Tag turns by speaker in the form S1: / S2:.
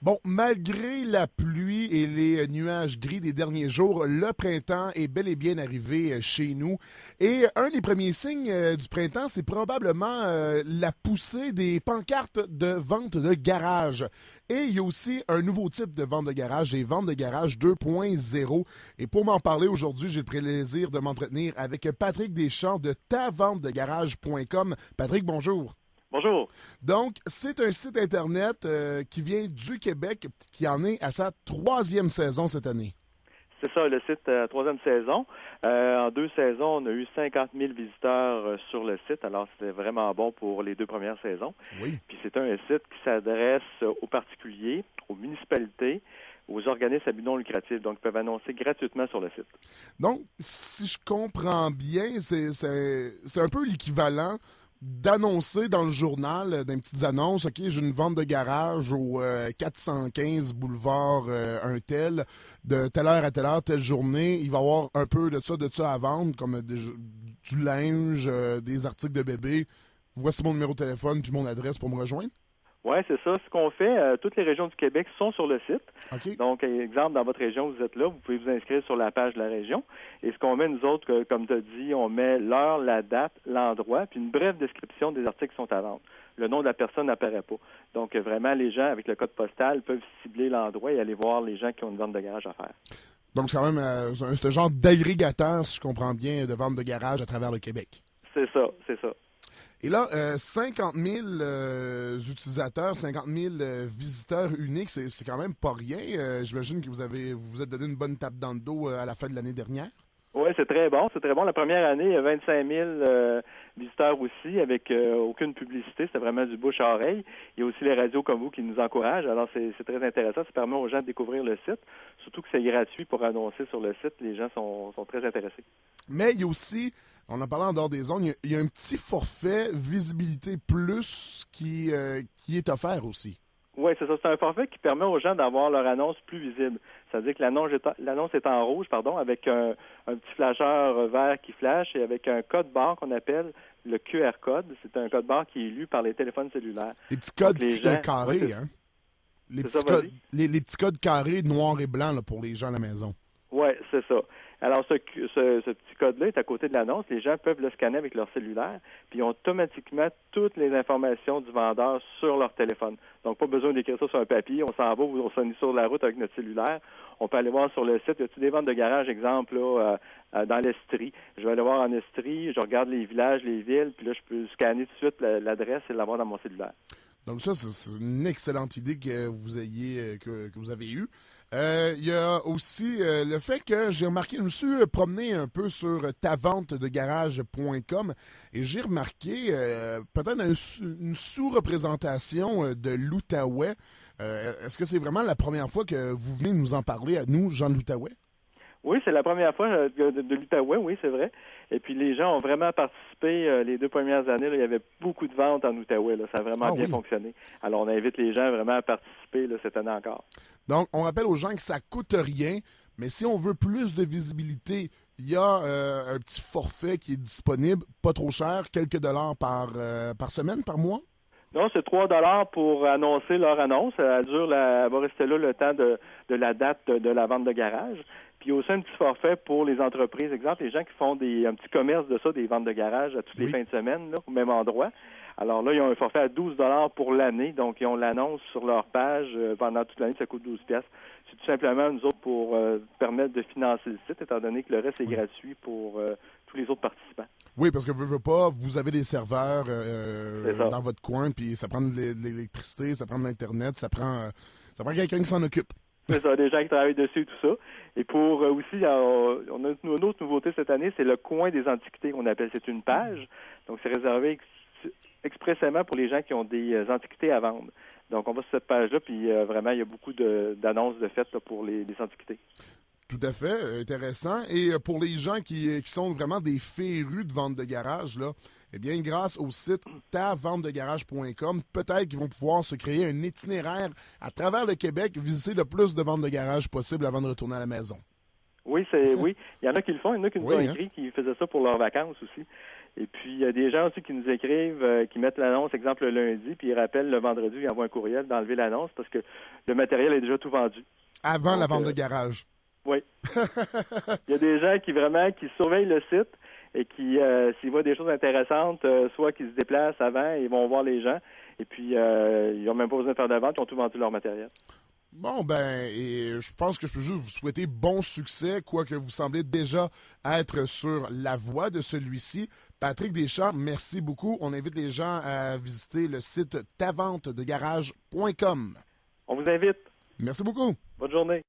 S1: Bon, malgré la pluie et les nuages gris des derniers jours, le printemps est bel et bien arrivé chez nous. Et un des premiers signes du printemps, c'est probablement la poussée des pancartes de vente de garage. Et il y a aussi un nouveau type de vente de garage, les ventes de garage 2.0. Et pour m'en parler aujourd'hui, j'ai le plaisir de m'entretenir avec Patrick Deschamps de taventedegarage.com. Patrick, bonjour.
S2: Bonjour.
S1: Donc, c'est un site Internet qui vient du Québec, qui en est à sa 3e saison cette année.
S2: C'est ça, le site, troisième saison. En 2 saisons, on a eu 50 000 visiteurs sur le site. Alors, c'était vraiment bon pour les 2 premières saisons.
S1: Oui.
S2: Puis, c'est un site qui s'adresse aux particuliers, aux municipalités, aux organismes à but non lucratif. Donc, ils peuvent annoncer gratuitement sur le site.
S1: Donc, si je comprends bien, c'est un peu l'équivalent d'annoncer dans le journal, d'une petites annonces, OK, j'ai une vente de garage au 415 boulevard un tel, de telle heure à telle heure, telle journée, il va y avoir un peu de ça à vendre, comme du linge, des articles de bébé. Voici mon numéro de téléphone puis mon adresse pour me rejoindre.
S2: Oui, c'est ça. Ce qu'on fait, toutes les régions du Québec sont sur le site.
S1: OK.
S2: Donc, exemple, dans votre région, vous êtes là, vous pouvez vous inscrire sur la page de la région. Et ce qu'on met, nous autres, comme tu as dit, on met l'heure, la date, l'endroit, puis une brève description des articles qui sont à vendre. Le nom de la personne n'apparaît pas. Donc, vraiment, les gens, avec le code postal, peuvent cibler l'endroit et aller voir les gens qui ont une vente de garage à faire.
S1: Donc, c'est quand même ce genre d'agrégateur, si je comprends bien, de vente de garage à travers le Québec.
S2: C'est ça, c'est ça.
S1: Et là, 50 000 utilisateurs, 50 000 visiteurs uniques, c'est quand même pas rien. J'imagine que vous vous êtes donné une bonne tape dans le dos à la fin de l'année dernière.
S2: Oui, c'est très bon. C'est très bon. La première année, il y a 25 000 visiteurs aussi, avec aucune publicité. C'était vraiment du bouche à oreille. Il y a aussi les radios comme vous qui nous encouragent. Alors, c'est très intéressant. Ça permet aux gens de découvrir le site. Surtout que c'est gratuit pour annoncer sur le site. Les gens sont très intéressés.
S1: Mais il y a aussi, on en parlait en dehors des zones, il y a un petit forfait visibilité plus qui est offert aussi.
S2: Oui, c'est ça. C'est un forfait qui permet aux gens d'avoir leur annonce plus visible. C'est-à-dire que l'annonce est en rouge, avec un petit flasheur vert qui flash et avec un code barre qu'on appelle le QR code. C'est un code barre qui est lu par les téléphones cellulaires.
S1: Les petits codes
S2: gens,
S1: carrés,
S2: oui,
S1: hein? Les
S2: petits
S1: petits codes carrés noir et blanc là, pour les gens à la maison.
S2: Oui, c'est ça. Alors, ce petit code-là est à côté de l'annonce. Les gens peuvent le scanner avec leur cellulaire, puis ils ont automatiquement toutes les informations du vendeur sur leur téléphone. Donc, pas besoin d'écrire ça sur un papier. On s'en va, on s'en est sur la route avec notre cellulaire. On peut aller voir sur le site. Y a-t-il des ventes de garage, exemple, là, dans l'Estrie? Je vais aller voir en Estrie, je regarde les villages, les villes, puis là, je peux scanner tout de suite l'adresse et l'avoir dans mon cellulaire.
S1: Donc ça, c'est une excellente idée que vous avez eue. Il y a aussi le fait que j'ai remarqué, je me suis promené un peu sur taventedegarage.com et j'ai remarqué peut-être une sous-représentation de l'Outaouais. Est-ce que c'est vraiment la première fois que vous venez nous en parler à nous, gens de l'Outaouais?
S2: Oui, c'est la première fois de l'Outaouais, oui, c'est vrai. Et puis les gens ont vraiment participé les 2 premières années. Là, il y avait beaucoup de ventes en Outaouais. Là, ça a vraiment bien fonctionné. Alors, on invite les gens vraiment à participer là, cette année encore. Donc,
S1: on rappelle aux gens que ça coûte rien, mais si on veut plus de visibilité, il y a un petit forfait qui est disponible, pas trop cher, quelques dollars par semaine, par mois?
S2: Non, c'est 3 $ pour annoncer leur annonce. Elle va rester là le temps de la date de la vente de garage. Puis il y a aussi un petit forfait pour les entreprises. Exemple, les gens qui font un petit commerce de ça, des ventes de garage à toutes les fins de semaine, là, au même endroit. Alors là, ils ont un forfait à 12 $ pour l'année. Donc, ils ont l'annonce sur leur page pendant toute l'année. Ça coûte 12 $. C'est tout simplement, nous autres, pour permettre de financer le site, étant donné que le reste est gratuit pour tous les autres participants.
S1: Oui, parce que vous avez des serveurs dans votre coin, puis ça prend de l'électricité, ça prend de l'Internet, ça prend quelqu'un qui s'en occupe.
S2: C'est ça, des gens qui travaillent dessus et tout ça. Et pour aussi, on a une autre nouveauté cette année, c'est le coin des antiquités qu'on appelle. C'est une page. Donc, c'est réservé expressément pour les gens qui ont des antiquités à vendre. Donc, on va sur cette page-là, puis vraiment, il y a beaucoup d'annonces de fêtes là, pour les antiquités.
S1: Tout à fait, intéressant. Et pour les gens qui sont vraiment des férus de vente de garage, là, eh bien, grâce au site taventedegarage.com, peut-être qu'ils vont pouvoir se créer un itinéraire à travers le Québec, visiter le plus de ventes de garage possible avant de retourner à la maison.
S2: Oui, oui. Il y en a qui le font. Il y en a qui nous ont écrit qui faisaient ça pour leurs vacances aussi. Et puis, il y a des gens aussi qui nous écrivent, qui mettent l'annonce, exemple, le lundi, puis ils rappellent le vendredi, ils envoient un courriel d'enlever l'annonce parce que le matériel est déjà tout vendu.
S1: Avant la vente de garage.
S2: Oui. Il y a des gens qui surveillent le site et qui, s'ils voient des choses intéressantes, soit qu'ils se déplacent avant et ils vont voir les gens. Et puis, ils n'ont même pas besoin de faire de vente, ils ont tout vendu leur matériel.
S1: Bon, ben, et je pense que je peux juste vous souhaiter bon succès, quoique vous semblez déjà être sur la voie de celui-ci. Patrick Deschamps, merci beaucoup. On invite les gens à visiter le site taventedegarage.com.
S2: On vous invite.
S1: Merci beaucoup.
S2: Bonne journée.